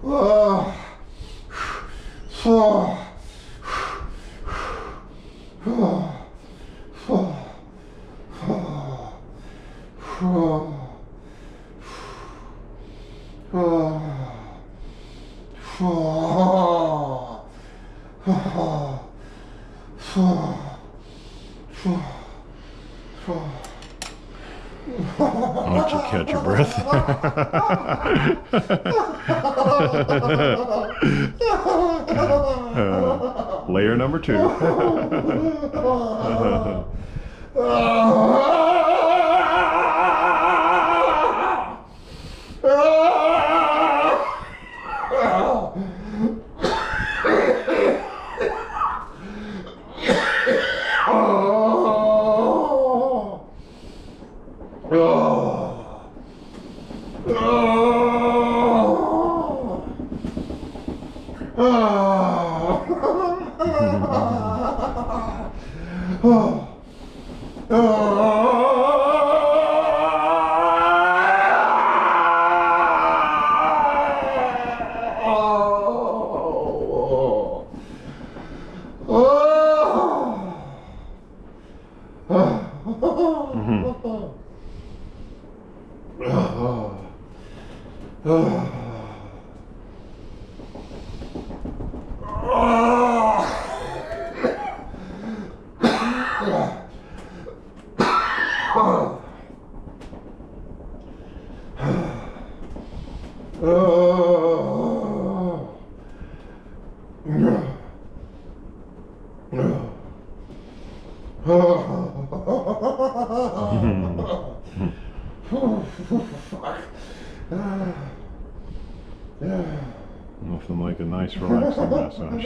I'll let you catch your breath. Layer number 2. Nothing like a nice relaxing massage.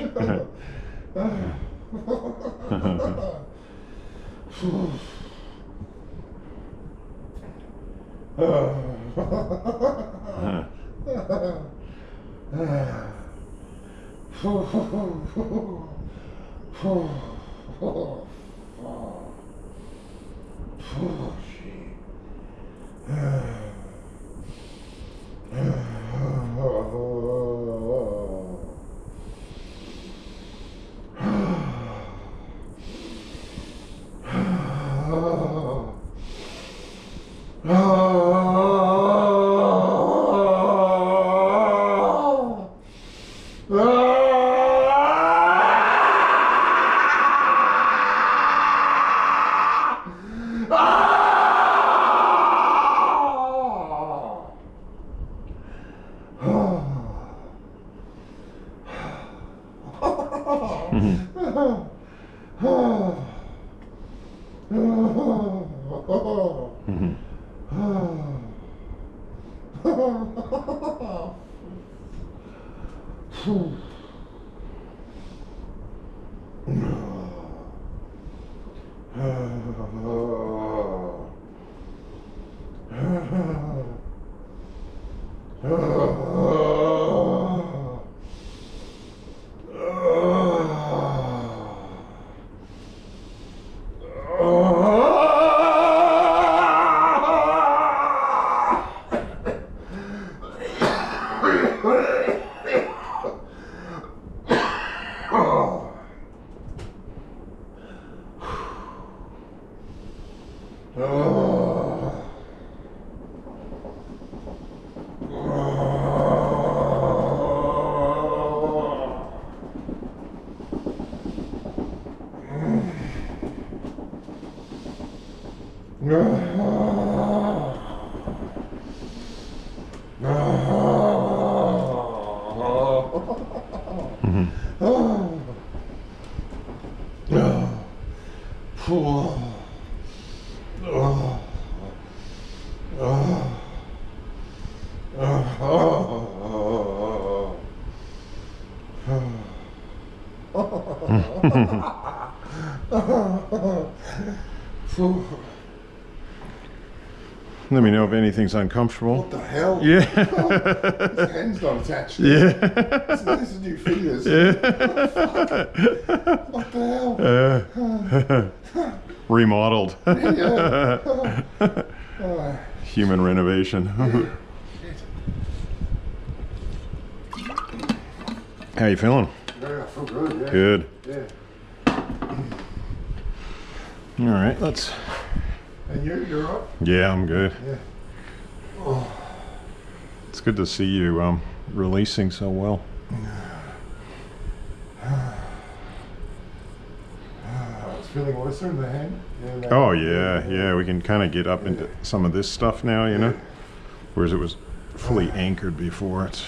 Let me know if anything's uncomfortable. What the hell? Yeah. His hand's not attached. Yeah. This is new fingers. Yeah. What the hell? Remodeled. Yeah. Human renovation. How you feeling? Yeah, I feel good, yeah. Good. Yeah. All right, let's... And you're up? Yeah, I'm good. Yeah. Oh. It's good to see you releasing so well. It's feeling worse in the hand. Yeah, Oh, yeah, we can kind of get up into some of this stuff now, you know? Whereas it was fully anchored before. It's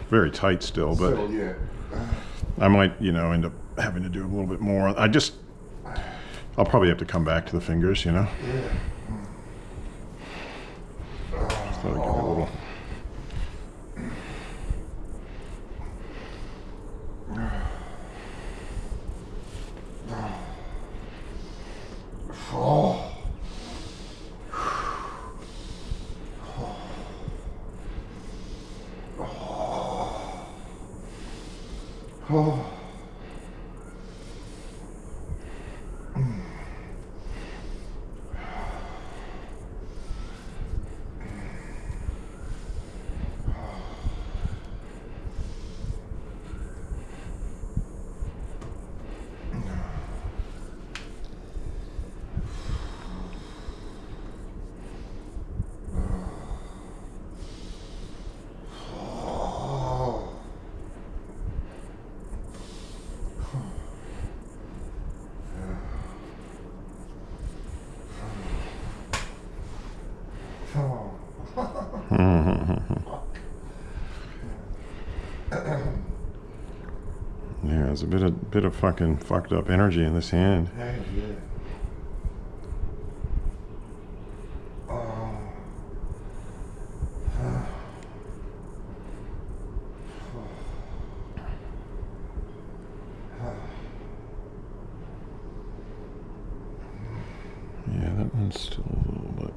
very tight still, but So, yeah. I might, you know, end up having to do a little bit more. I'll probably have to come back to the fingers, you know? Yeah. Just thought I'd give it a little... Oh. Oh. Yeah, there's a bit of fucking fucked up energy in this hand. Yeah. Yeah, that one's still a little bit...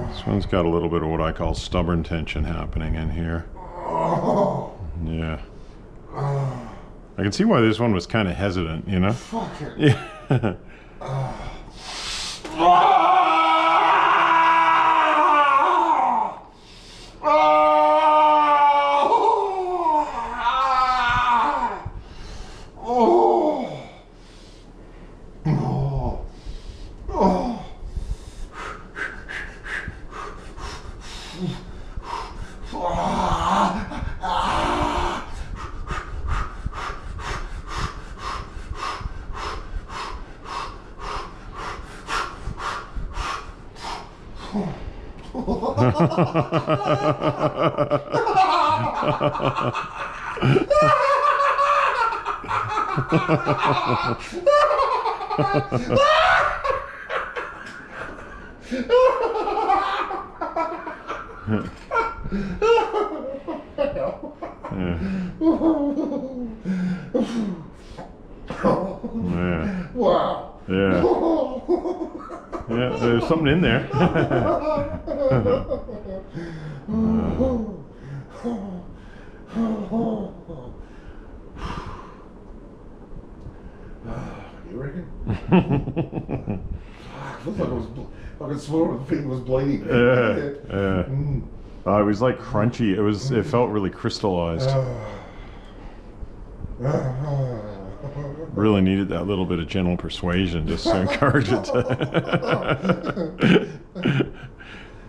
This one's got a little bit of what I call stubborn tension happening in here. Yeah. I can see why this one was kind of hesitant, you know? Fuck it. Yeah. Yeah. Wow. Yeah. Yeah, there's something in there. You reckon? I felt like I could swear the finger was bleeding. Yeah. It was like crunchy. It felt really crystallized. Really needed that little bit of gentle persuasion just to encourage it to...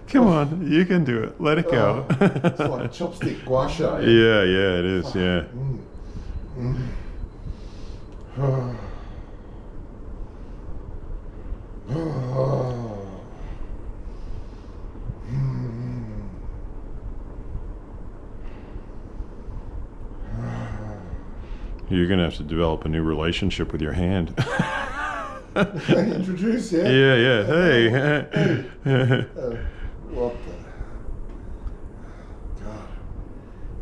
Come on, you can do it. Let it go. It's like chopstick gua sha. Yeah, it is, yeah. You're gonna have to develop a new relationship with your hand. Introduce, yeah? Yeah, hey. What the... God.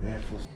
Yeah, it feels...